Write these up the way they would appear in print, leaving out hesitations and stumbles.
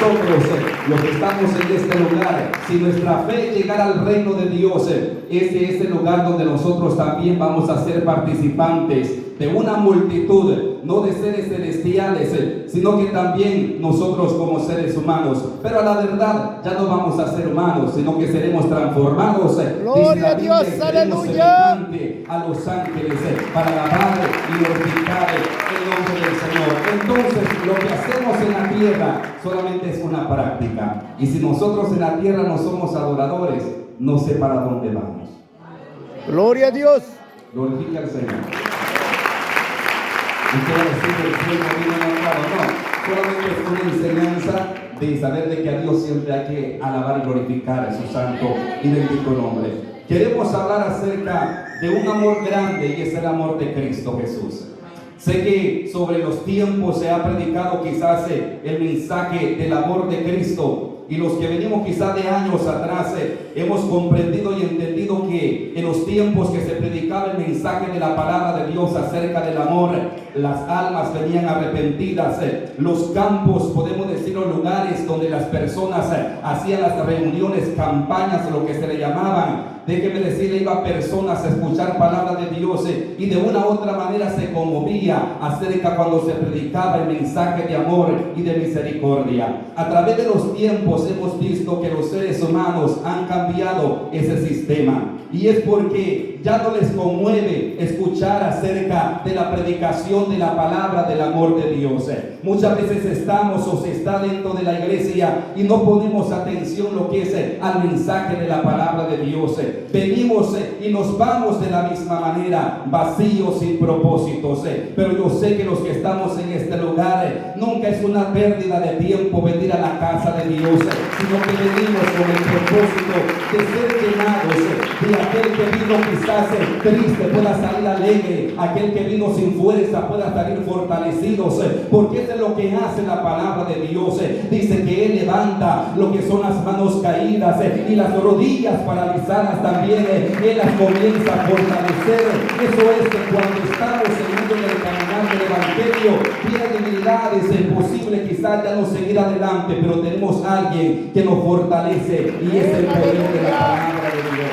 nosotros, los que estamos en este lugar, si nuestra fe llegara al reino de Dios, ese es el lugar donde nosotros también vamos a ser participantes de una multitud, no de seres celestiales, sino que también nosotros como seres humanos. Pero a la verdad ya no vamos a ser humanos, sino que seremos transformados. Gloria a Dios, aleluya. A los ángeles para alabar y glorificar el nombre del Señor. Entonces, lo que hacemos en la tierra solamente es una práctica. Y si nosotros en la tierra no somos adoradores, no sé para dónde vamos. Gloria a Dios. Glorifica al Señor. Usted va a decir que el cielo no, solamente es una enseñanza de saber de que a Dios siempre hay que alabar y glorificar su santo y bendito nombre. Queremos hablar acerca de un amor grande y es el amor de Cristo Jesús. Sé que sobre los tiempos se ha predicado quizás el mensaje del amor de Cristo. Y los que venimos quizás de años atrás hemos comprendido y entendido que en los tiempos que se predicaba el mensaje de la palabra de Dios acerca del amor, las almas venían arrepentidas. Los campos, podemos decir, los lugares donde las personas hacían las reuniones, campañas, lo que se le llamaban. Déjeme decirle, iban personas a escuchar palabra de Dios y de una u otra manera se conmovía acerca cuando se predicaba el mensaje de amor y de misericordia. A través de los tiempos hemos visto que los seres humanos han cambiado ese sistema. Y es porque ya no les conmueve escuchar acerca de la predicación de la palabra del amor de Dios. Muchas veces estamos o se está dentro de la iglesia y no ponemos atención lo que es al mensaje de la palabra de Dios. Venimos y nos vamos de la misma manera, vacíos, sin propósitos. Pero yo sé que los que estamos en este lugar, nunca es una pérdida de tiempo venir a la casa de Dios, sino que venimos con el propósito de ser llenados de aquel que vino quizás triste pueda salir alegre, aquel que vino sin fuerza pueda salir fortalecidos, porque eso es lo que hace la palabra de Dios. Dice que Él levanta lo que son las manos caídas y las rodillas paralizadas también, Él las comienza a fortalecer. Eso es que cuando estamos en el caminar del Evangelio, tiene debilidades, es posible quizás ya no seguir adelante, pero tenemos a alguien que nos fortalece y es el poder de la palabra de Dios.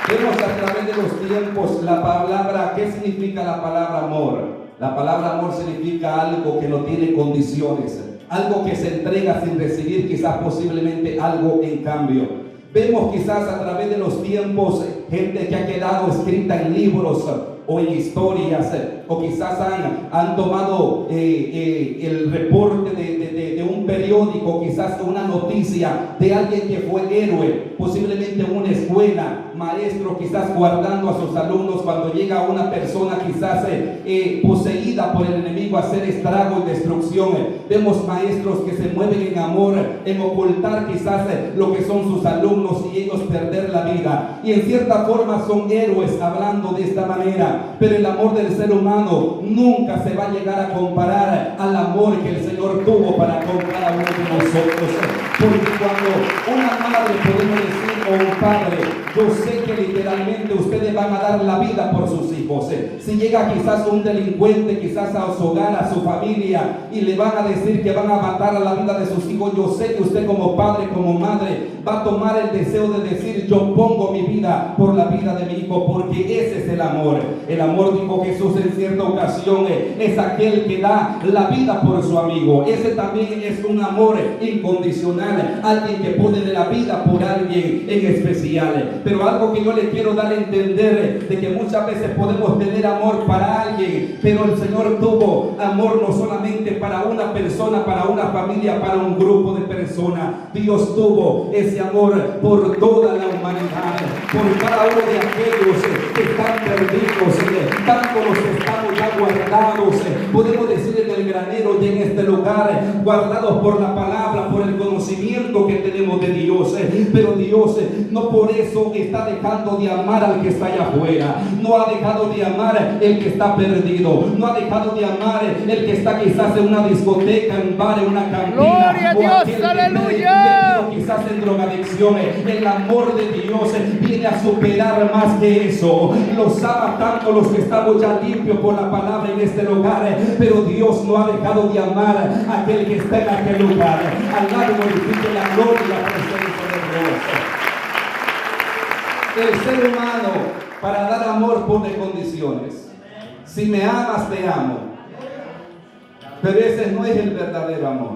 Vemos a través de los tiempos la palabra. ¿Qué significa la palabra amor? La palabra amor significa algo que no tiene condiciones, algo que se entrega sin recibir quizás posiblemente algo en cambio. Vemos quizás a través de los tiempos gente que ha quedado escrita en libros o en historias, o quizás han tomado el reporte de un periódico, quizás una noticia de alguien que fue héroe, posiblemente en una escuela, maestro quizás guardando a sus alumnos cuando llega una persona quizás poseída por el enemigo a hacer estrago y destrucción. Vemos maestros que se mueven en amor, en ocultar quizás lo que son sus alumnos y ellos perder la vida, y en cierta forma son héroes hablando de esta manera. Pero el amor del ser humano nunca se va a llegar a comparar al amor que el Señor tuvo para con cada uno de nosotros. Porque cuando una madre, podemos decir, o un padre, yo sé que literalmente ustedes van a dar la vida por sus hijos. Si llega quizás un delincuente, quizás a su hogar, a su familia, y le van a decir que van a matar a la vida de sus hijos, yo sé que usted como padre, como madre, va a tomar el deseo de decir, yo pongo mi vida por la vida de mi hijo, porque ese es el amor. El amor, dijo Jesús en cierta ocasión, es aquel que da la vida por su amigo. Ese también es un amor incondicional, alguien que pone de la vida por alguien en especial. Pero algo que yo le quiero dar a entender, de que muchas veces podemos tener amor para alguien, pero el Señor tuvo amor no solamente para una persona, para una familia, para un grupo de personas. Dios tuvo ese amor por toda la humanidad, por cada uno de aquellos que están perdidos, tanto los que estamos ya guardados, podemos decir en el granero y en este lugar, guardados por la palabra, por el conocimiento que tenemos de Dios. Pero Dios no por eso está dejando de amar al que está allá afuera, no ha dejado de amar el que está perdido, no ha dejado de amar el que está quizás en una discoteca, en un bar, en una cantina. Gloria a Dios, aleluya. Quizás en drogadicción. El amor de Dios viene a superar más que eso. Los ama tanto los que estamos ya limpios por la palabra palabra en este lugar, pero Dios no ha dejado de amar a aquel que está en aquel lugar. Alabado y glorifique la gloria y la presencia de Dios. El ser humano, para dar amor, pone condiciones. Si me amas, te amo. Pero ese no es el verdadero amor.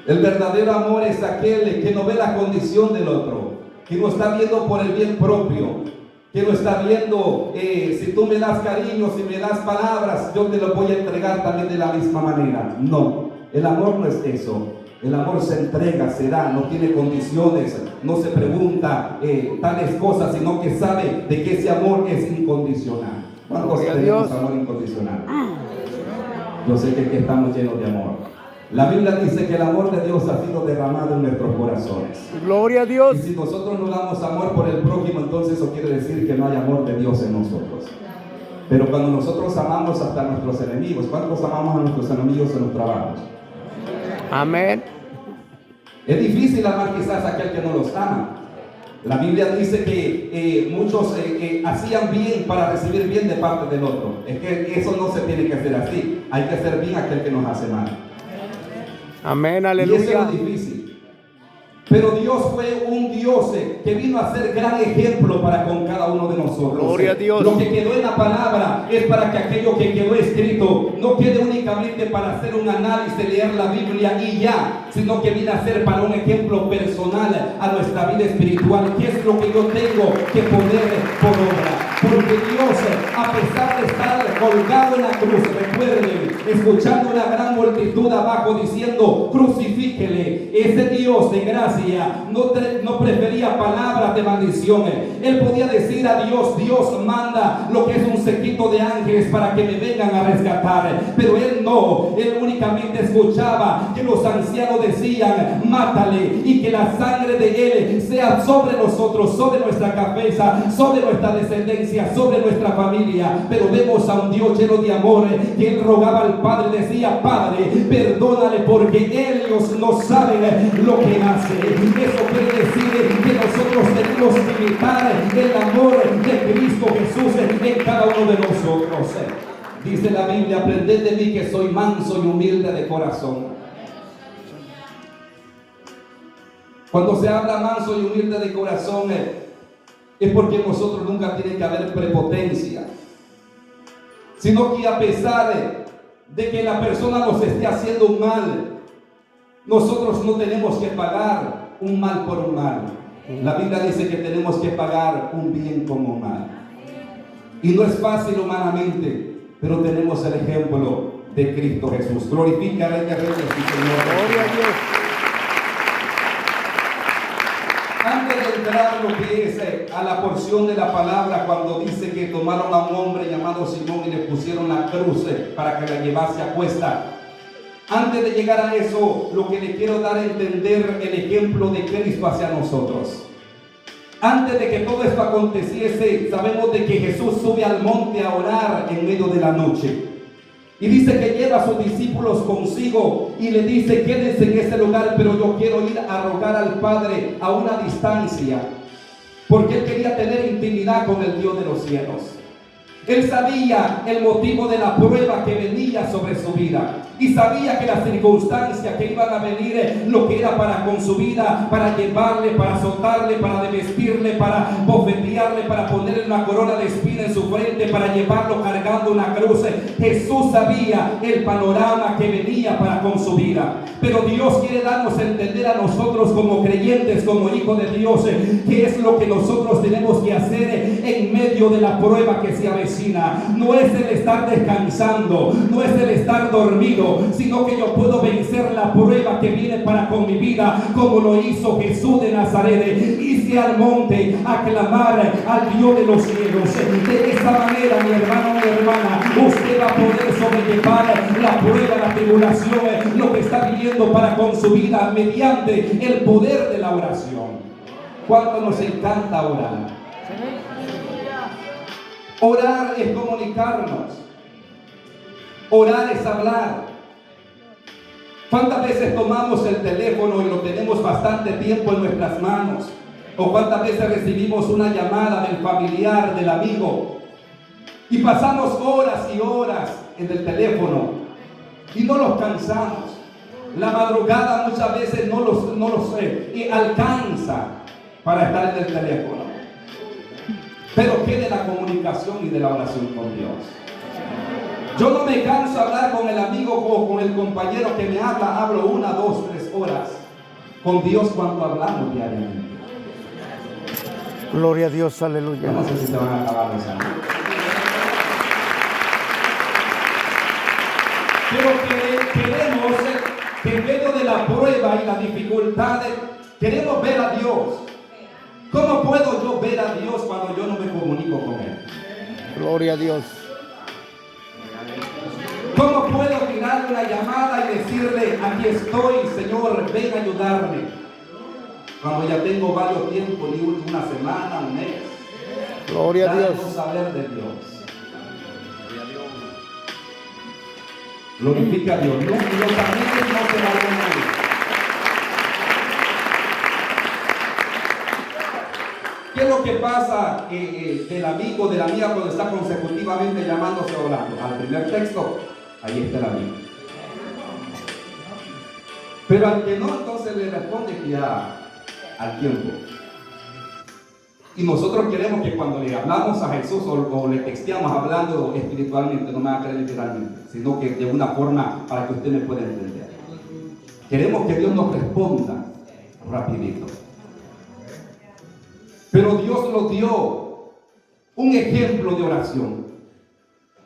El verdadero amor es aquel que no ve la condición del otro, que lo está viendo por el bien propio, que lo está viendo, si tú me das cariño, si me das palabras, yo te lo voy a entregar también de la misma manera. No, el amor no es eso. El amor se entrega, se da, no tiene condiciones, no se pregunta tales cosas, sino que sabe de que ese amor es incondicional. ¿Cuántos tenemos amor incondicional? Yo sé que aquí estamos llenos de amor. La Biblia dice que el amor de Dios ha sido derramado en nuestros corazones. Gloria a Dios. Y si nosotros no damos amor por el prójimo, entonces eso quiere decir que no hay amor de Dios en nosotros. Pero cuando nosotros amamos hasta a nuestros enemigos, ¿cuántos amamos a nuestros enemigos en los trabajos? Amén. Es difícil amar quizás a aquel que no los ama. La Biblia dice que muchos hacían bien para recibir bien de parte del otro. Es que eso no se tiene que hacer así. Hay que hacer bien a aquel que nos hace mal. Amén, Y eso aleluya. es difícil. Pero Dios fue un Dios que vino a ser gran ejemplo para con cada uno de nosotros. Gloria a Dios. Lo que quedó en la palabra es para que aquello que quedó escrito no quede únicamente para hacer un análisis, leer la Biblia y ya, sino que viene a ser para un ejemplo personal a nuestra vida espiritual. ¿Qué es lo que yo tengo que poner por obra? Porque Dios, a pesar de estar colgado en la cruz, recuerden, escuchando una gran multitud abajo diciendo, crucifíquele, ese Dios de gracia no prefería palabras de maldición. Él podía decir a Dios, Dios manda lo que es un séquito de ángeles para que me vengan a rescatar, pero él no, él únicamente escuchaba que los ancianos decían, mátale, y que la sangre de él sea sobre nosotros, sobre nuestra cabeza, sobre nuestra descendencia, sobre nuestra familia. Pero vemos a un Dios lleno de amor, que él rogaba al Padre, decía, Padre, perdónale porque ellos no saben lo que hacen. Eso quiere decir que nosotros tenemos que imitar el amor de Cristo Jesús en cada uno de nosotros. Dice la Biblia, aprended de mí que soy manso y humilde de corazón. Cuando se habla manso y humilde de corazón, es porque nosotros nunca tiene que haber prepotencia, sino que a pesar de que la persona nos esté haciendo un mal, nosotros no tenemos que pagar un mal por un mal. La Biblia dice que tenemos que pagar un bien como un mal. Y no es fácil humanamente, pero tenemos el ejemplo de Cristo Jesús. Glorifica a Rey de Reyes y Señor. Gloria a Dios. Antes de entrar lo que es a la porción de la palabra, cuando dice que tomaron a un hombre llamado Simón y le pusieron la cruz para que la llevase a cuesta. Antes de llegar a eso, lo que le quiero dar a entender el ejemplo de Cristo hacia nosotros. Antes de que todo esto aconteciese, sabemos de que Jesús sube al monte a orar en medio de la noche. Y dice que lleva a sus discípulos consigo y le dice, quédense en este lugar, pero yo quiero ir a rogar al Padre a una distancia. Porque él quería tener intimidad con el Dios de los cielos. Él sabía el motivo de la prueba que venía sobre su vida. Y sabía que las circunstancias que iban a venir, lo que era para con su vida, para llevarle, para azotarle, para desvestirle, para bofetearle, para ponerle una corona de espina en su frente, para llevarlo cargando una cruz. Jesús sabía el panorama que venía para con su vida. Pero Dios quiere darnos a entender a nosotros como creyentes, como hijos de Dios, qué es lo que nosotros tenemos que hacer en medio de la prueba que se avecina. No es el estar descansando, no es el estar dormido, sino que yo puedo vencer la prueba que viene para con mi vida, como lo hizo Jesús de Nazaret. Irse al monte a clamar al Dios de los cielos. De esa manera, mi hermano, mi hermana, usted va a poder sobrellevar la prueba, la tribulación, lo que está viviendo para con su vida, mediante el poder de la oración. ¿Cuánto nos encanta orar? Orar es comunicarnos. Orar es hablar. ¿Cuántas veces tomamos el teléfono y lo tenemos bastante tiempo en nuestras manos? ¿O cuántas veces recibimos una llamada del familiar, del amigo? Y pasamos horas y horas en el teléfono y no los cansamos. La madrugada muchas veces no los alcanza para estar en el teléfono. Pero ¿qué de la comunicación y de la oración con Dios? Yo no me canso de hablar con el amigo o con el compañero que me habla. Hablo 1, 2, 3 horas con Dios cuando hablamos diariamente. Gloria a Dios, aleluya. Yo no sé si se van a acabar los años. Pero queremos que en medio de la prueba y las dificultades, queremos ver a Dios. ¿Cómo puedo yo ver a Dios cuando yo no me comunico con Él? Gloria a Dios. ¿Cómo puedo tirar una llamada y decirle, aquí estoy, Señor, ven a ayudarme? Cuando ya tengo varios tiempos, ni una semana, un mes. Gloria a Dios. Debemos saber de Dios. Glorifica a Dios. Los amigos no se van a ir. ¿Qué es lo que pasa del amigo, de la amiga cuando está consecutivamente llamándose o hablando? Al primer texto, ahí está el amigo. Pero al que no, entonces le responde que ya al tiempo. Y nosotros queremos que cuando le hablamos a Jesús o le texteamos hablando espiritualmente, no me va a creer literalmente, sino que de una forma para que usted me pueda entender. Queremos que Dios nos responda rapidito. Pero Dios nos dio un ejemplo de oración.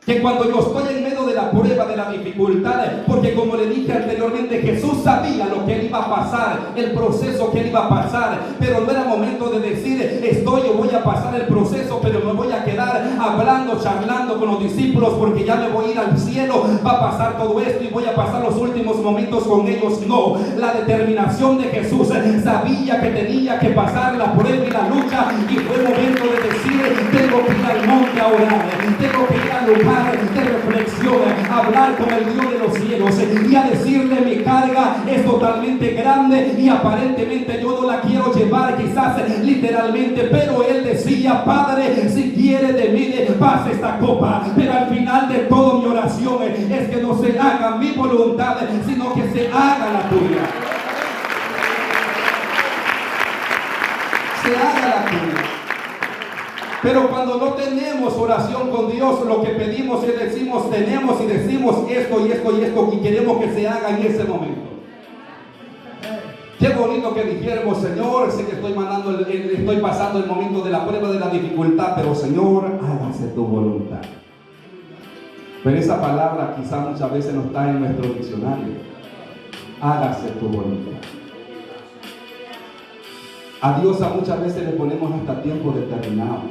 Que cuando yo estoy en medio de la prueba, de las dificultades, porque como le dije anteriormente, Jesús sabía lo que él iba a pasar, el proceso que él iba a pasar, pero no era momento de decir, yo voy a pasar el proceso, pero me voy a quedar hablando, charlando con los discípulos, porque ya me voy a ir al cielo, va a pasar todo esto y voy a pasar los últimos momentos con ellos. No, la determinación de Jesús sabía que tenía que pasar la prueba y la lucha, y fue momento de decir, tengo que ir al monte a orar, tengo que ir al lugar de reflexión, a hablar con el Dios de los cielos y a decirle, mi carga es totalmente grande y aparentemente yo no la quiero llevar, quizás literalmente, pero él decía, Padre, si quiere de mí pase esta copa, pero al final de toda mi oración es que no se haga mi voluntad, sino que se haga la tuya. Se haga la tuya. Pero cuando no tenemos oración con Dios, lo que pedimos es decimos, tenemos y decimos esto y esto y esto, y queremos que se haga en ese momento. Qué bonito que dijéramos, Señor, sé que estoy pasando el momento de la prueba, de la dificultad, pero Señor, hágase tu voluntad. Pero esa palabra quizá muchas veces no está en nuestro diccionario. Hágase tu voluntad. A Dios muchas veces le ponemos hasta tiempo determinado.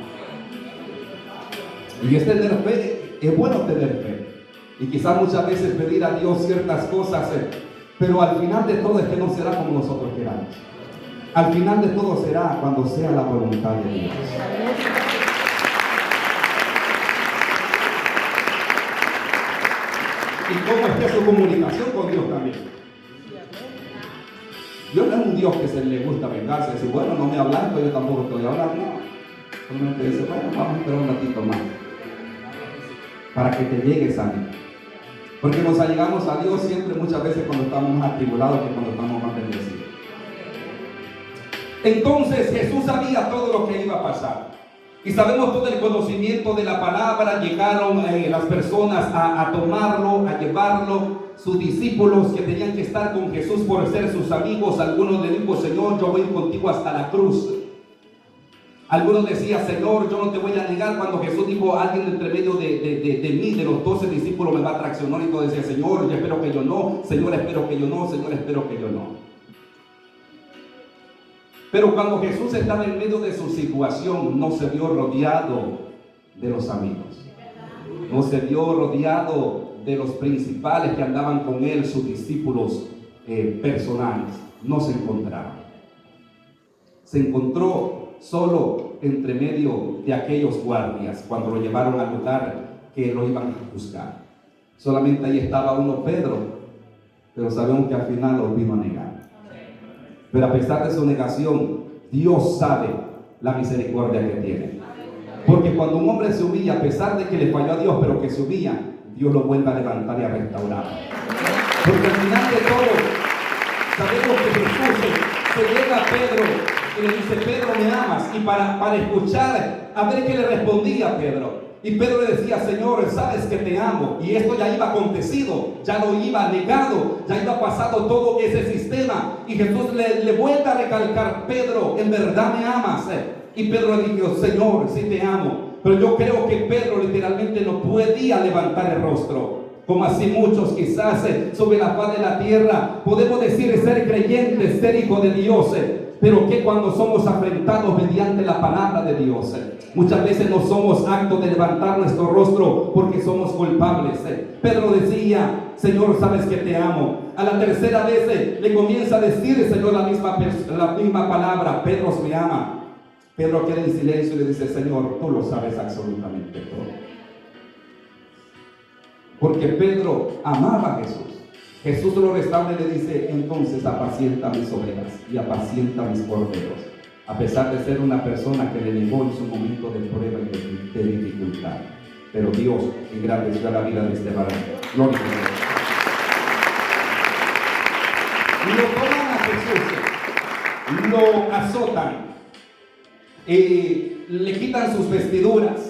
Y es tener fe, es bueno tener fe. Y quizás muchas veces pedir a Dios ciertas cosas, pero al final de todo es que no será como nosotros queramos. Al final de todo será cuando sea la voluntad de Dios. Y cómo esté su comunicación con Dios también. Dios no es un Dios que se le gusta vengarse, decir, bueno, no me hablas, pero yo tampoco estoy hablando. No. Solamente dice, bueno, vamos a esperar un ratito más para que te llegues a mí. Porque nos allegamos a Dios siempre, muchas veces cuando estamos más atribulados que cuando estamos más bendecidos. Entonces Jesús sabía todo lo que iba a pasar. Y sabemos todo el conocimiento de la palabra. Llegaron las personas a tomarlo, a llevarlo. Sus discípulos que tenían que estar con Jesús por ser sus amigos. Algunos le dijo, Señor, yo voy contigo hasta la cruz. Algunos decían, Señor, yo no te voy a negar. Cuando Jesús dijo, alguien entre medio de mí, de los 12 discípulos, me va a traicionar. Y todo decía, Señor, yo espero que yo no. Señor, espero que yo no. Señor, espero que yo no. Pero cuando Jesús estaba en medio de su situación, no se vio rodeado de los amigos. No se vio rodeado de los principales que andaban con él, sus discípulos personales. No se encontraban. Se encontró solo entre medio de aquellos guardias cuando lo llevaron al lugar que lo iban a buscar. Solamente ahí estaba uno, Pedro, pero sabemos que al final lo vino a negar. Pero a pesar de su negación, Dios sabe la misericordia que tiene. Porque cuando un hombre se humilla, a pesar de que le falló a Dios, pero que se humilla, Dios lo vuelve a levantar y a restaurar. Porque al final de todo, sabemos que Jesús se llega a Pedro y le dice: Pedro, ¿me amas? Y para escuchar, a ver qué le respondía Pedro. Y Pedro le decía: Señor, sabes que te amo. Y esto ya iba acontecido, ya lo iba negado, ya iba pasado todo ese sistema. Y Jesús le vuelve a recalcar: Pedro, ¿en verdad me amas? Y Pedro le dijo: Señor, sí te amo. Pero yo creo que Pedro literalmente no podía levantar el rostro. Como así muchos quizás sobre la faz de la tierra podemos decir ser creyentes, ser hijos de Dios, pero que cuando somos afrentados mediante la palabra de Dios, muchas veces no somos actos de levantar nuestro rostro porque somos culpables. Pedro decía: Señor, sabes que te amo. A la tercera vez le comienza a decir el Señor la misma palabra: Pedro me ama. Pedro queda en silencio y le dice: Señor, tú lo sabes absolutamente todo. Porque Pedro amaba a Jesús. Jesús lo restaura y le dice: entonces apacienta mis ovejas y apacienta mis corderos. A pesar de ser una persona que le negó en su momento de prueba y de dificultad. Pero Dios engrandeció la vida de este varón. Gloria a Dios. Y lo toman a Jesús, lo azotan, le quitan sus vestiduras.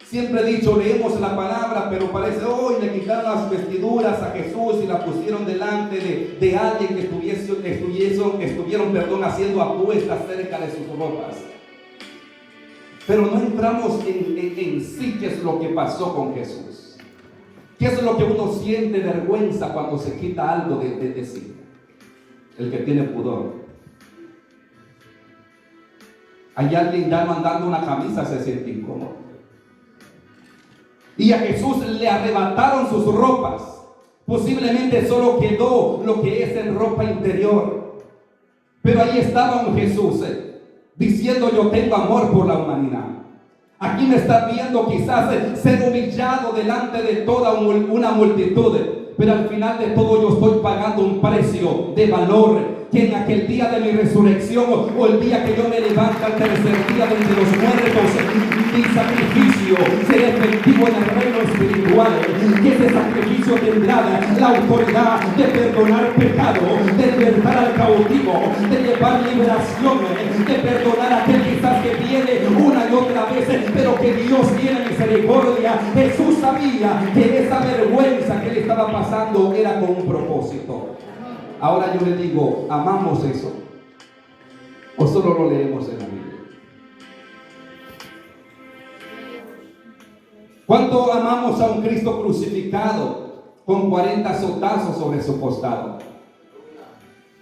Siempre he dicho, leemos la palabra, pero parece hoy le quitaron las vestiduras a Jesús y la pusieron delante de alguien que estuvieron haciendo apuestas cerca de sus ropas. Pero no entramos en sí qué es lo que pasó con Jesús. ¿Qué es lo que uno siente vergüenza cuando se quita algo de sí? El que tiene pudor. Hay alguien ya mandando una camisa, se siente incómodo. Y a Jesús le arrebataron sus ropas. Posiblemente solo quedó lo que es en ropa interior. Pero ahí estaba un Jesús diciendo: yo tengo amor por la humanidad. Aquí me está viendo quizás ser humillado delante de toda una multitud. Pero al final de todo yo estoy pagando un precio de valor, que en aquel día de mi resurrección o el día que yo me levante al tercer día de entre los muertos, mi sacrificio será efectivo en el reino espiritual. Que ese sacrificio tendrá la autoridad de perdonar pecado, de libertar al cautivo, de llevar liberación, de perdonar a aquel quizás que viene una y otra vez, pero que Dios tiene misericordia. Jesús sabía que esa vergüenza que le estaba pasando era con un propósito. Ahora yo le digo: ¿amamos eso? ¿O solo lo leemos en la Biblia? ¿Cuánto amamos a un Cristo crucificado con 40 azotazos sobre su costado?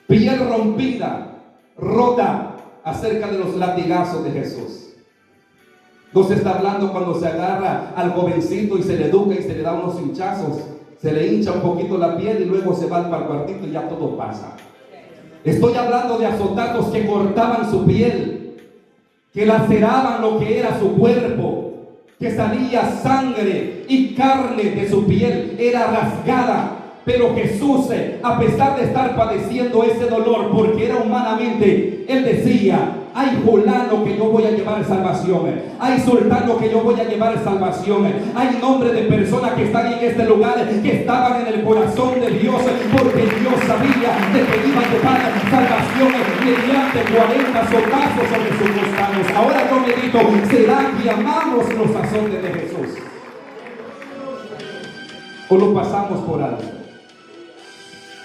Piel rompida, rota acerca de los latigazos de Jesús. No se está hablando cuando se agarra al jovencito y se le educa y se le da unos hinchazos. Se le hincha un poquito la piel y luego se va para el cuartito y ya todo pasa. Estoy hablando de azotazos que cortaban su piel, que laceraban lo que era su cuerpo, que salía sangre y carne de su piel, era rasgada. Pero Jesús, a pesar de estar padeciendo ese dolor, porque era humanamente, Él decía: hay fulano que yo voy a llevar salvación, hay sultano que yo voy a llevar salvación, hay nombre de personas que están en este lugar, que estaban en el corazón de Dios, porque Dios sabía de que iba a llevar salvación mediante 40 azotazos sobre sus costados. Ahora yo medito: ¿será que amamos los azotes de Jesús? ¿O lo pasamos por alto?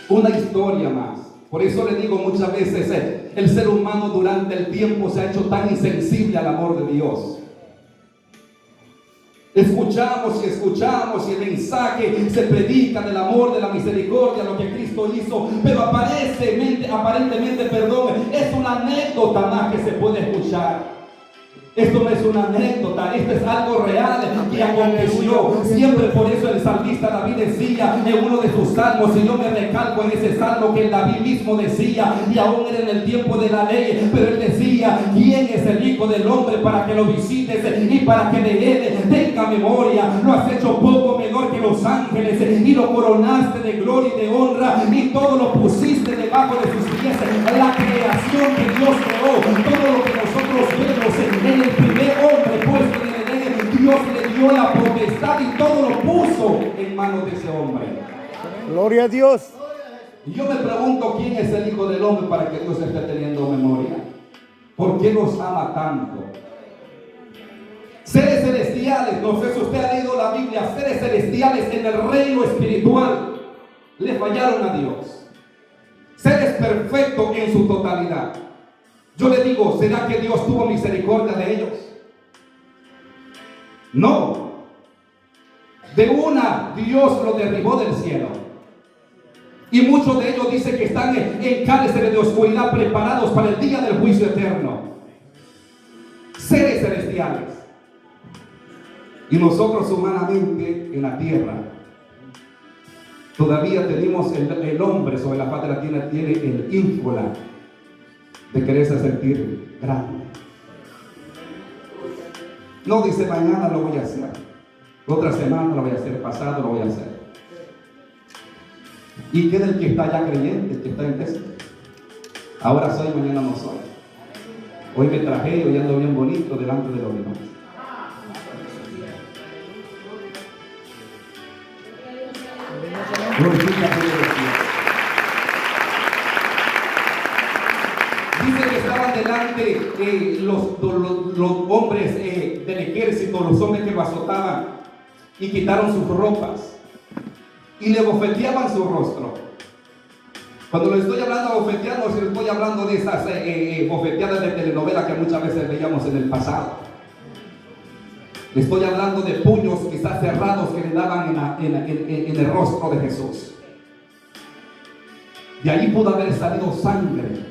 Una historia más. Por eso le digo, muchas veces el ser humano durante el tiempo se ha hecho tan insensible al amor de Dios. Escuchamos y el mensaje se predica del amor, de la misericordia, lo que Cristo hizo, pero aparentemente, es una anécdota más que se puede escuchar. Esto no es una anécdota, esto es algo real que aconteció. Siempre por eso el salmista David decía en uno de sus salmos, y yo me recalco en ese salmo que David mismo decía, y aún era en el tiempo de la ley, pero él decía: ¿quién es el Hijo del Hombre para que lo visites y para que de él tenga memoria? Lo has hecho poco menor que los ángeles y lo coronaste de gloria y de honra y todo lo pusiste debajo de sus pies. La creación que Dios creó, todo lo que nosotros vemos en el primer hombre puesto en el dio la potestad y todo lo puso en manos de ese hombre. Gloria a Dios. Y yo me pregunto quién es el Hijo del Hombre para que Dios esté teniendo memoria. ¿Por qué nos ama tanto? Seres celestiales, no sé si usted ha leído la Biblia, seres celestiales en el reino espiritual le fallaron a Dios. Seres perfectos en su totalidad. Yo le digo, ¿será que Dios tuvo misericordia de ellos? No. De una, Dios lo derribó del cielo. Y muchos de ellos dicen que están en cárceles de oscuridad preparados para el día del juicio eterno. Seres celestiales. Y nosotros humanamente en la tierra todavía tenemos el hombre sobre la faz de la tierra tiene el ínfula de quererse sentir grande. No dice mañana lo voy a hacer, otra semana lo voy a hacer, pasado lo voy a hacer. ¿Y qué del que está ya creyente, el que está en Cristo? Ahora soy, mañana no soy. Hoy me traje y hoy ando bien bonito delante de los demás. Dice que estaban delante los hombres del ejército, los hombres que lo azotaban y quitaron sus ropas y le bofeteaban su rostro. Cuando le estoy hablando de bofetear, no estoy hablando de esas bofeteadas de telenovela que muchas veces veíamos en el pasado. Le estoy hablando de puños quizás cerrados que le daban en el rostro de Jesús. De allí pudo haber salido sangre.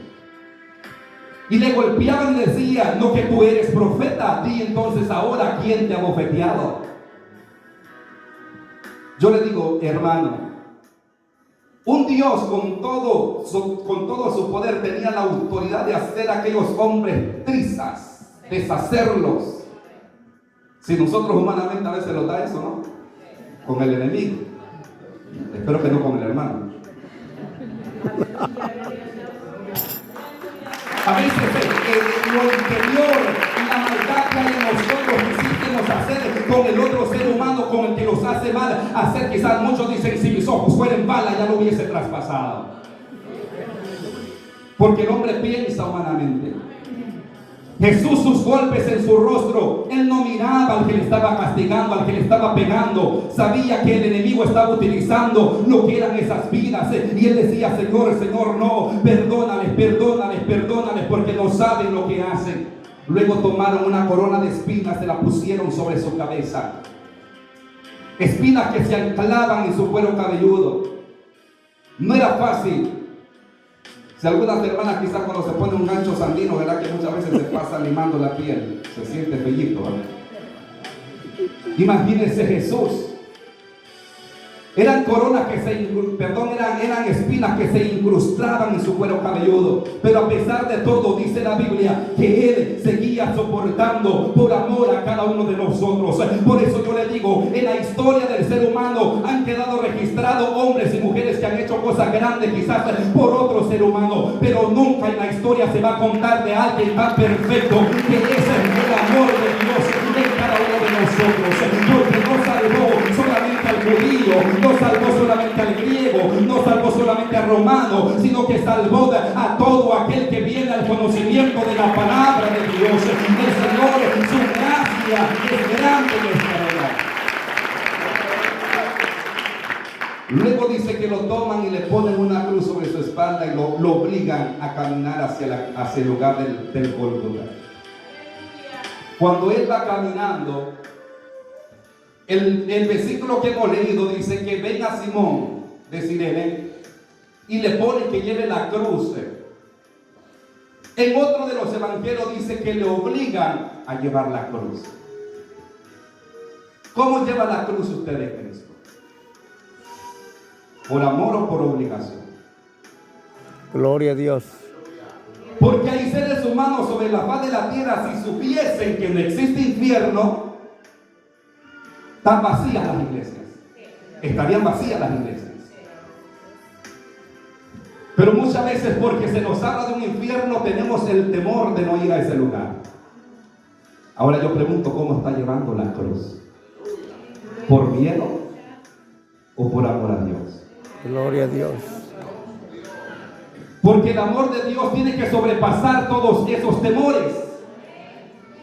Y le golpeaban y decían, no que tú eres profeta, di entonces ahora quién te ha bofeteado. Yo le digo, hermano, un Dios con todo su poder tenía la autoridad de hacer a aquellos hombres trizas, deshacerlos. Si nosotros humanamente a veces lo da eso, ¿no? Con el enemigo. Espero que no con el hermano. A veces lo interior y la maldad que hay en nosotros quisiéramos hacer con el otro ser humano, con el que nos hace mal, hacer quizás muchos dicen, si mis ojos fueran balas ya lo hubiese traspasado. Porque el hombre piensa humanamente. Jesús, sus golpes en su rostro, él no miraba al que le estaba castigando, al que le estaba pegando. Sabía que el enemigo estaba utilizando lo que eran esas vidas. Y él decía, Señor, Señor, no, perdónales, perdónales, perdónales, porque no saben lo que hacen. Luego tomaron una corona de espinas, se la pusieron sobre su cabeza. Espinas que se anclaban en su cuero cabelludo. No era fácil. Si algunas hermanas quizás cuando se pone un gancho sandino, ¿verdad? Que muchas veces se pasa limando la piel, se siente fellito, ¿verdad? Imagínense Jesús. Eran coronas que eran espinas que se incrustaban en su cuero cabelludo. Pero a pesar de todo, dice la Biblia, que Él seguía soportando por amor a cada uno de nosotros. Por eso yo le digo, en la historia del ser humano han quedado registrados hombres y mujeres que han hecho cosas grandes quizás por otro ser humano. Pero nunca en la historia se va a contar de alguien tan perfecto que ese es el amor de Dios en cada uno de nosotros. Porque no salvó solamente al judío, no salvó solamente al griego, no salvó solamente al romano, sino que salvó a todo aquel que viene al conocimiento de la palabra de Dios. El Señor, su gracia es grande en nuestra vida. Luego dice que lo toman y le ponen una cruz sobre su espalda y lo obligan a caminar hacia el lugar del Gólgota. Cuando él va caminando, el versículo que hemos leído dice que ven a Simón de Cirene y le pone que lleve la cruz. En otro de los evangelios dice que le obligan a llevar la cruz. ¿Cómo lleva la cruz usted de Cristo? ¿Por amor o por obligación? Gloria a Dios. Porque hay seres humanos sobre la faz de la tierra, si supiesen que no existe infierno, están vacías las iglesias. Estarían vacías las iglesias. Pero muchas veces porque se nos habla de un infierno tenemos el temor de no ir a ese lugar. Ahora yo pregunto, ¿cómo está llevando la cruz? ¿Por miedo o por amor a Dios? Gloria a Dios. Porque el amor de Dios tiene que sobrepasar todos esos temores.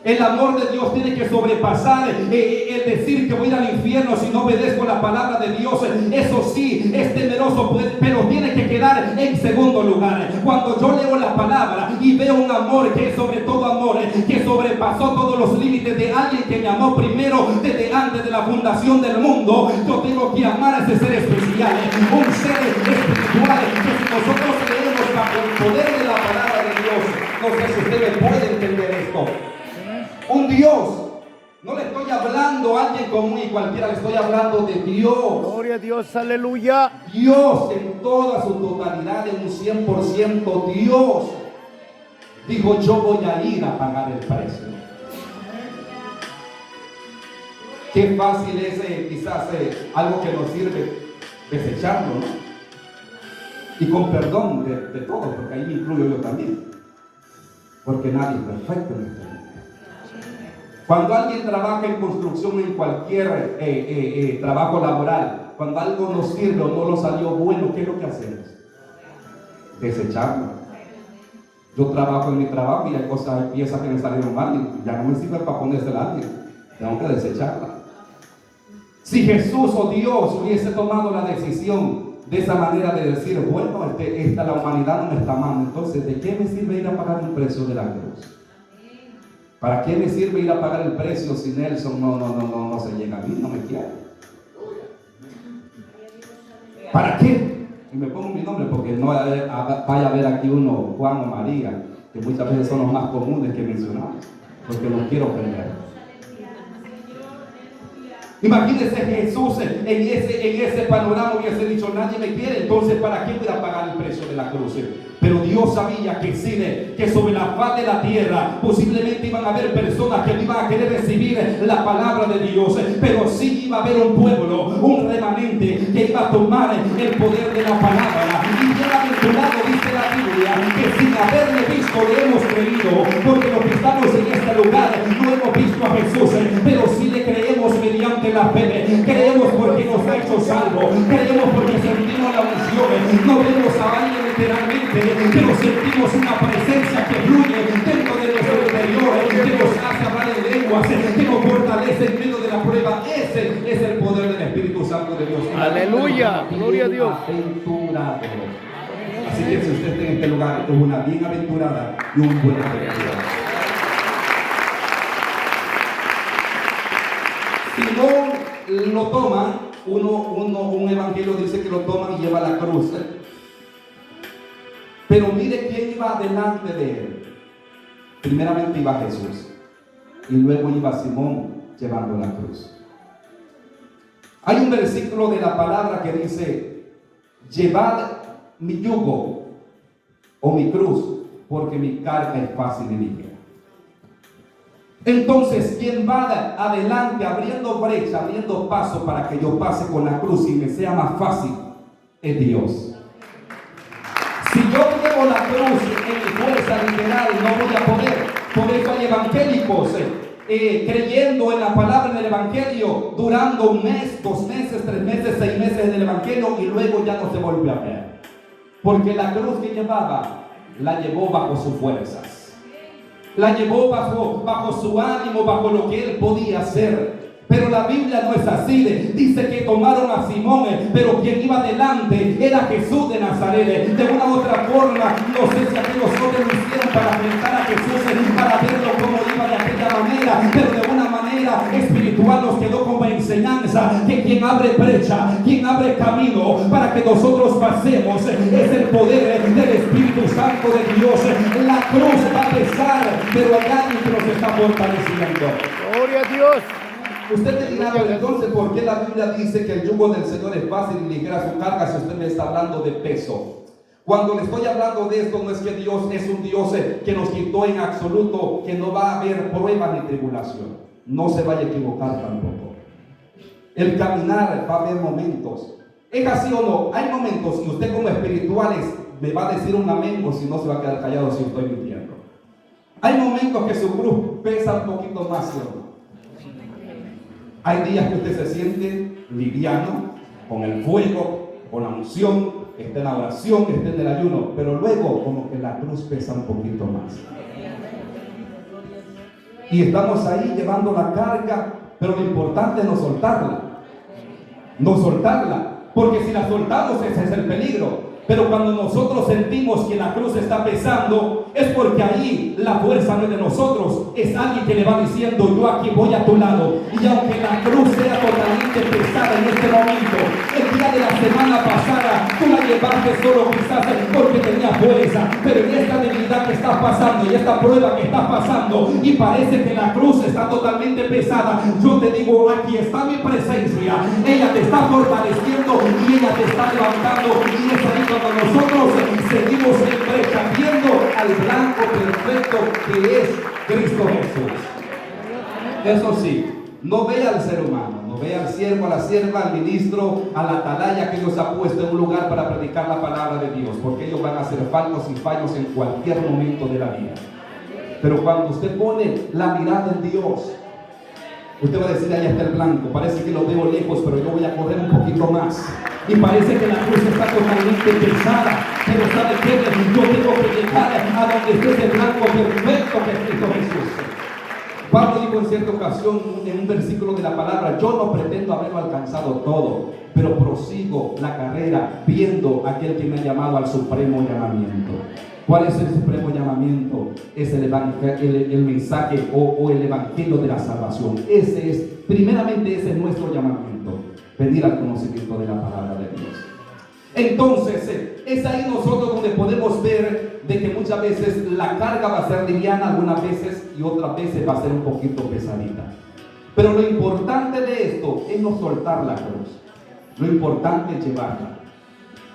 El amor de Dios tiene que sobrepasar el decir que voy a ir al infierno si no obedezco la palabra de Dios. Eso sí, es temeroso, pero tiene que quedar en segundo lugar. Cuando yo leo la palabra y veo un amor que es sobre todo amor, que sobrepasó todos los límites de alguien que me amó primero desde antes de la fundación del mundo, yo tengo que amar a ese ser especial, un ser espiritual que si nosotros leemos bajo el poder de la palabra de Dios, no sé si usted me puede entender esto. Un Dios, no le estoy hablando a alguien común y cualquiera, le estoy hablando de Dios. Gloria a Dios, aleluya. Dios en toda su totalidad, en un 100%, Dios dijo: yo voy a ir a pagar el precio. Qué fácil es quizás algo que nos sirve desecharlo, ¿no? Y con perdón de todos, porque ahí me incluyo yo también, porque nadie es perfecto en este mundo. Cuando alguien trabaja en construcción, en cualquier trabajo laboral, cuando algo no sirve o no lo salió bueno, ¿qué es lo que hacemos? Desecharlo. Yo trabajo en mi trabajo y hay piezas que me salieron mal y ya no me sirven para ponérsela a alguien. Tengo que desecharla. Si Jesús o Dios hubiese tomado la decisión de esa manera de decir: bueno, la humanidad no me está amando, entonces ¿de qué me sirve ir a pagar el precio de la cruz? ¿Para qué me sirve ir a pagar el precio si Nelson no se llega a mí, no me quiere? ¿Para qué? Y me pongo mi nombre porque no vaya a ver aquí uno, Juan o María, que muchas veces son los más comunes que mencionamos, porque los quiero ofender. Imagínese Jesús en ese panorama hubiese dicho: nadie me quiere, entonces ¿para qué voy a pagar el precio de la cruz? Pero Dios sabía que que sobre la faz de la tierra posiblemente iban a haber personas que no iban a querer recibir la palabra de Dios, pero sí iba a haber un pueblo, un remanente que iba a tomar el poder de la palabra. Y bienaventurado dice la Biblia que sin haberle visto le hemos creído, porque los que estamos en este lugar no hemos visto a Jesús, pero sí le creemos mediante la fe. Creemos porque nos ha hecho salvo, creemos porque sentimos la unción, no vemos a alguien literalmente, pero sentimos una presencia que fluye dentro de nuestro interior, que nos hace hablar en lenguas, que nos fortalece en medio de la prueba. Ese es el poder del Espíritu Santo de Dios. Aleluya, gloria a Dios. Bienaventurado. Así que si usted está en este lugar, es una bienaventurada y un buen aventurado. Si no lo toman, un evangelio dice que lo toman y lleva la cruz. Pero mire quién iba delante de él. Primeramente iba Jesús y luego iba Simón llevando la cruz. Hay un versículo de la palabra que dice: llevad mi yugo o mi cruz, porque mi carga es fácil y ligera. Entonces, quien va adelante abriendo brecha, abriendo paso para que yo pase con la cruz y me sea más fácil, es Dios. Si yo llevo la cruz en mi fuerza literal, no voy a poder. Por eso hay evangélicos creyendo en la palabra del evangelio, durando un mes, 2 meses, 3 meses, 6 meses en el evangelio y luego ya no se volvió a ver. Porque la cruz que llevaba, la llevó bajo sus fuerzas. La llevó bajo su ánimo, bajo lo que él podía hacer. Pero la Biblia no es así. Dice que tomaron a Simón, pero quien iba delante era Jesús de Nazaret. De una u otra forma, no sé si aquellos hombres lo hicieron para enfrentar a Jesús, para verlo como iba de aquella manera, pero de una manera espiritual nos quedó como enseñanza que quien abre brecha, quien abre camino para que nosotros pasemos, es el poder del Espíritu Santo de Dios. La cruz va a pesar, pero hay alguien que nos está fortaleciendo. Gloria a Dios. Usted me dirá: pero entonces, ¿por qué la Biblia dice que el yugo del Señor es fácil y ligera su carga si usted me está hablando de peso? Cuando le estoy hablando de esto, no es que Dios es un Dios que nos quitó en absoluto, que no va a haber prueba ni tribulación. No se vaya a equivocar tampoco. El caminar va a haber momentos. ¿Es así o no? Hay momentos, y usted como espirituales me va a decir un amén, o si no se va a quedar callado si estoy mintiendo. Hay momentos que su cruz pesa un poquito más, ¿sí o no? Hay días que usted se siente liviano, con el fuego, con la unción, está en la oración, está en el ayuno, pero luego como que la cruz pesa un poquito más. Y estamos ahí llevando la carga, pero lo importante es no soltarla. No soltarla, porque si la soltamos ese es el peligro. Pero cuando nosotros sentimos que la cruz está pesando, es porque ahí la fuerza no es de nosotros, es alguien que le va diciendo: yo aquí voy a tu lado. Y aunque la cruz sea totalmente pesada en este momento, el día de la semana pasada tú la llevaste solo quizás porque tenía fuerza, pero en esta debilidad que estás pasando y esta prueba que estás pasando y parece que la cruz está totalmente pesada, yo te digo: aquí está mi presencia, ella te está fortaleciendo y ella te está levantando. Y es ahí cuando nosotros seguimos en brecha viendo al blanco perfecto que es Cristo Jesús. Eso sí, no ve al ser humano, no ve al siervo, a la sierva, al ministro, a la atalaya que Dios ha puesto en un lugar para predicar la palabra de Dios, porque ellos van a ser faltos y fallos en cualquier momento de la vida. Pero cuando usted pone la mirada en Dios, usted va a decir: allá está el blanco, parece que lo veo lejos, pero yo voy a correr un poquito más. Y parece que la cruz está totalmente pesada, pero ¿sabe qué? Yo tengo que llegar a donde esté ese blanco perfecto que es Cristo Jesús. Pablo dijo en cierta ocasión en un versículo de la palabra: yo no pretendo haberlo alcanzado todo, pero prosigo la carrera viendo a aquel que me ha llamado al supremo llamamiento. ¿Cuál es el supremo llamamiento? Es el mensaje o el evangelio de la salvación. Primeramente ese es nuestro llamamiento, venir al conocimiento de la palabra de Dios. Entonces, es ahí nosotros donde podemos ver de que muchas veces la carga va a ser liviana, algunas veces, y otras veces va a ser un poquito pesadita. Pero lo importante de esto es no soltar la cruz. Lo importante es llevarla.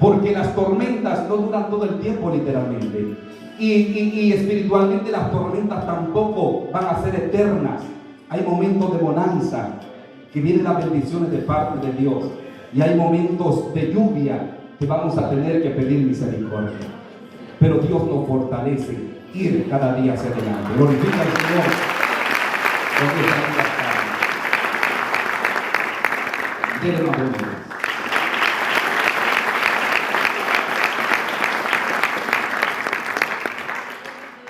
Porque las tormentas no duran todo el tiempo, literalmente. Y espiritualmente las tormentas tampoco van a ser eternas. Hay momentos de bonanza, que vienen las bendiciones de parte de Dios. Y hay momentos de lluvia que vamos a tener que pedir misericordia. Pero Dios nos fortalece ir cada día hacia adelante. Glorifica al Señor. Denle una buena idea.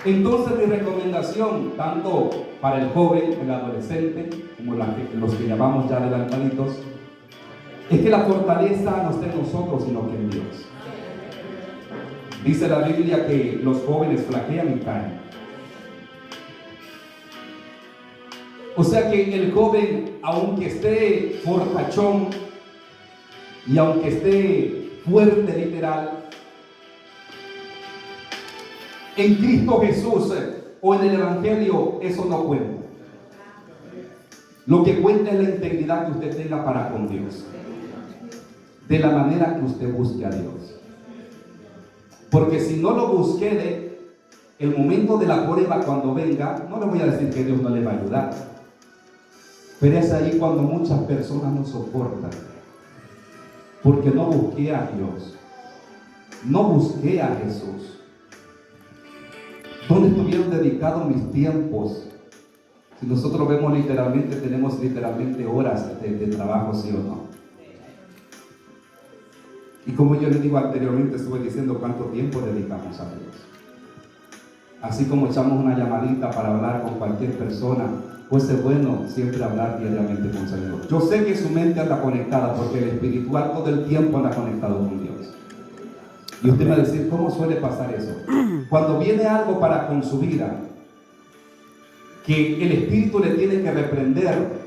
Entonces mi recomendación, tanto para el joven, el adolescente, como los que llamamos ya adelantaditos, es que la fortaleza no esté en nosotros, sino que en Dios. Dice la Biblia que los jóvenes flaquean y caen. O sea que el joven, aunque esté fortachón y aunque esté fuerte literal, en Cristo Jesús o en el Evangelio, eso no cuenta. Lo que cuenta es la integridad que usted tenga para con Dios, de la manera que usted busque a Dios. Porque si no lo busque, el momento de la prueba cuando venga, no le voy a decir que Dios no le va a ayudar, pero es ahí cuando muchas personas no soportan, porque no busqué a Dios, no busqué a Jesús. ¿Dónde estuvieron dedicados mis tiempos? Si nosotros vemos literalmente, tenemos literalmente horas de trabajo, ¿sí o no? Y como yo les digo anteriormente, estuve diciendo cuánto tiempo dedicamos a Dios. Así como echamos una llamadita para hablar con cualquier persona, pues es bueno siempre hablar diariamente con el Señor. Yo sé que su mente anda conectada, porque el espiritual todo el tiempo anda conectado con Dios. Y usted me va a decir: ¿cómo suele pasar eso? Cuando viene algo para con su vida, que el Espíritu le tiene que reprender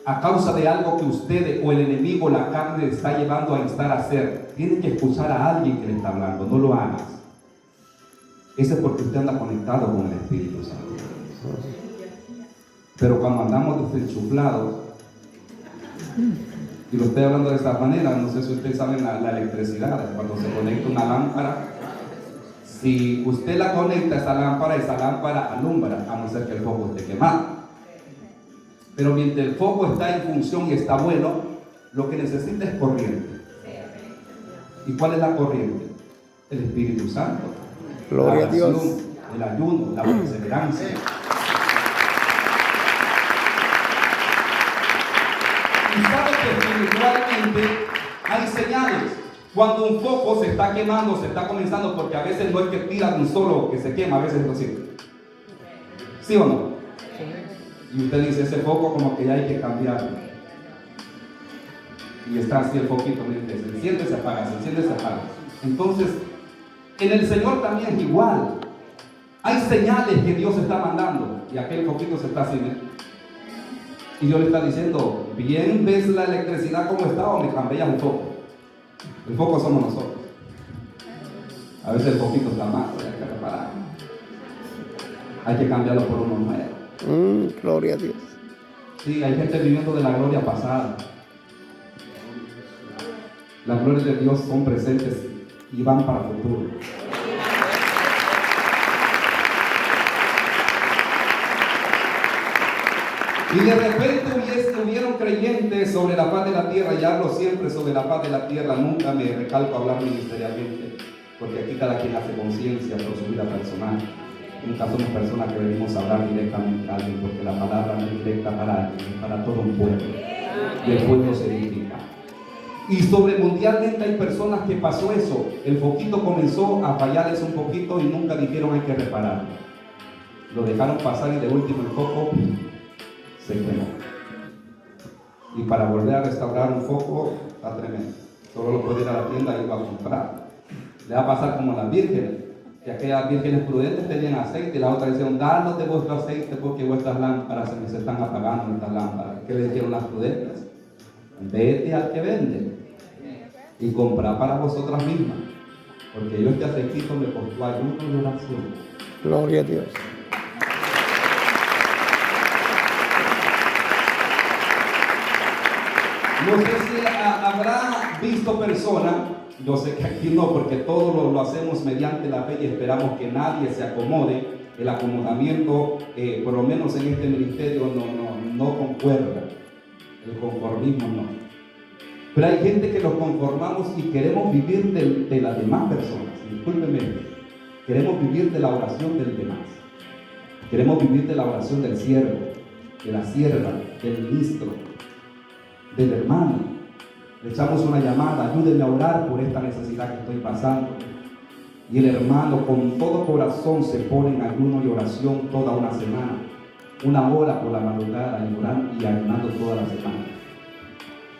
a causa de algo que usted o el enemigo, la carne, le está llevando a instar a hacer, tiene que escuchar a alguien que le está hablando. No lo hagas. Eso es porque usted anda conectado con el Espíritu Santo. Pero cuando andamos desenchuflados, y lo estoy hablando de esta manera, no sé si ustedes saben la electricidad, cuando se conecta una lámpara, si usted la conecta esa lámpara alumbra, a no ser que el foco esté quemado. Pero mientras el foco está en función y está bueno, lo que necesita es corriente. ¿Y cuál es la corriente? El Espíritu Santo. Gloria la a Dios. oración, el ayuno, la perseverancia. Y sabe que espiritualmente hay señales. Cuando un foco se está quemando, se está comenzando, porque a veces no es que tira de un solo que se quema, a veces es así. ¿Sí o no? Y usted dice, ese foco como que ya hay que cambiarlo. Y está así el foquito, se enciende, se apaga, se enciende, se apaga. Entonces, en el Señor también es igual. Hay señales que Dios está mandando. Y aquel foquito se está haciendo. Y Dios le está diciendo, bien ves la electricidad como está o me cambias el foco. El foco somos nosotros. A veces el foquito está mal, hay que reparar. Hay que cambiarlo por uno nuevo. Gloria a Dios. Sí, hay gente viviendo de la gloria pasada. Las glorias de Dios son presentes y van para el futuro. Y de repente hubieron creyentes sobre la paz de la tierra, y hablo siempre sobre la paz de la tierra, nunca me recalco hablar ministerialmente, porque aquí cada quien hace conciencia por su vida personal. Nunca somos personas que venimos a hablar directamente a alguien, porque la palabra no es directa para alguien, es para todo un pueblo. Y el pueblo se edifica. Y sobremundialmente hay personas que pasó eso. El foquito comenzó a fallarles un poquito y nunca dijeron hay que repararlo. Lo dejaron pasar y de último el foco se quemó. Y para volver a restaurar un foco está tremendo. Solo lo puede ir a la tienda y va a comprar. Le va a pasar como a las vírgenes, que aquellas vírgenes prudentes tenían aceite y la otra decían, danos de vuestro aceite porque vuestras lámparas se están apagando, estas lámparas. ¿Qué le dijeron las prudentes? Vete al que vende y compra para vosotras mismas, porque yo este aceitito me costó ayuno y oración. Gloria a Dios. No sé si habrá visto personas, yo sé que aquí no, porque todo lo hacemos mediante la fe y esperamos que nadie se acomode. El acomodamiento, por lo menos en este ministerio, no concuerda. El conformismo no. Pero hay gente que nos conformamos y queremos vivir de las demás personas. Discúlpeme, queremos vivir de la oración del demás. Queremos vivir de la oración del siervo, de la sierva, del ministro, del hermano. Le echamos una llamada, ayúdenme a orar por esta necesidad que estoy pasando. Y el hermano con todo corazón se pone en ayuno y oración toda una semana. 1 hora por la madrugada y ayunando toda la semana.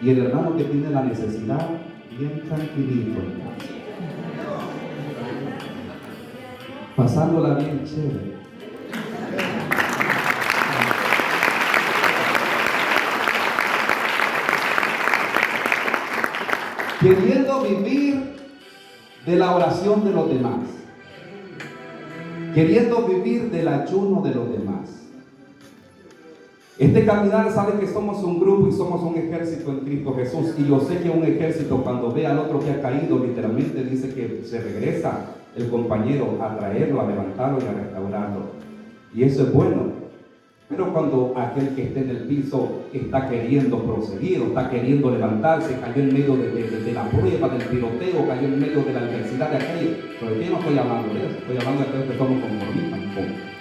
Y el hermano que tiene la necesidad, bien tranquilito, pasándola bien chévere. Queriendo vivir de la oración de los demás, queriendo vivir del ayuno de los demás. Este caminar sabe que somos un grupo y somos un ejército en Cristo Jesús. Y yo sé que un ejército, cuando ve al otro que ha caído, literalmente dice que se regresa el compañero a traerlo, a levantarlo y a restaurarlo. Y eso es bueno. Pero cuando aquel que esté en el piso está queriendo proseguir, o está queriendo levantarse, cayó en medio de la prueba, del tiroteo, cayó en medio de la adversidad de aquello. ¿Sobre qué no estoy hablando de eso? Estoy hablando de aquellos que somos conformistas un poco.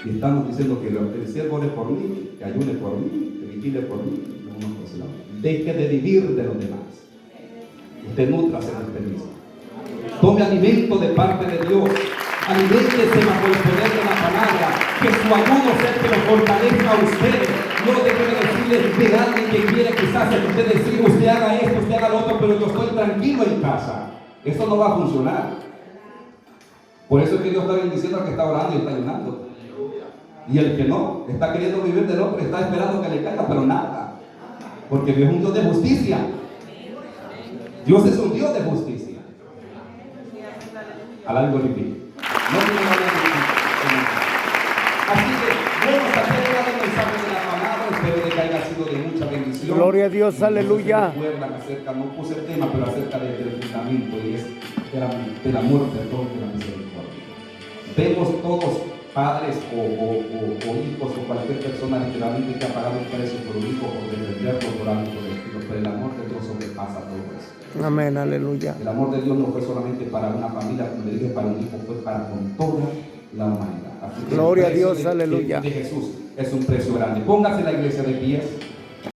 Y estamos diciendo que el siervo ore por mí, que ayune por mí, que vigile por mí. Deje de vivir de los demás. Usted nútrase de usted mismo. Tome alimento de parte de Dios. Aliméntese bajo el poder de la palabra. Que su ayuno sea que lo fortalezca a usted. No déjeme decirle de alguien que quiere quizás que usted decir, usted haga esto, usted haga lo otro, pero yo estoy tranquilo en casa. Eso no va a funcionar. Por eso es que Dios está bendiciendo al que está orando y está ayunando. Y el que no, está queriendo vivir del otro, está esperando que le caiga, pero nada. Porque Dios es un Dios de justicia. Dios es un Dios de justicia. Al algo difícil. No tiene nada de justicia. Así que, bueno, hasta aquí llegado el mensaje de la palabra. Espero de que haya sido de mucha bendición. Gloria a Dios, aleluya. Recuerdan acerca, no puse el tema, pero acerca del fundamento, y es del amor, perdón, de la misericordia. Vemos todos, padres o hijos o cualquier persona literalmente que ha pagado un precio por un hijo, por defenderlo, por algo por el estilo, pero el amor de Dios sobrepasa todo eso. Amén, aleluya. El amor de Dios no fue solamente para una familia, como le dije, para un hijo, fue para con toda la humanidad. Así que Gloria a Dios, aleluya. De Jesús es un precio grande. Póngase la iglesia de pies.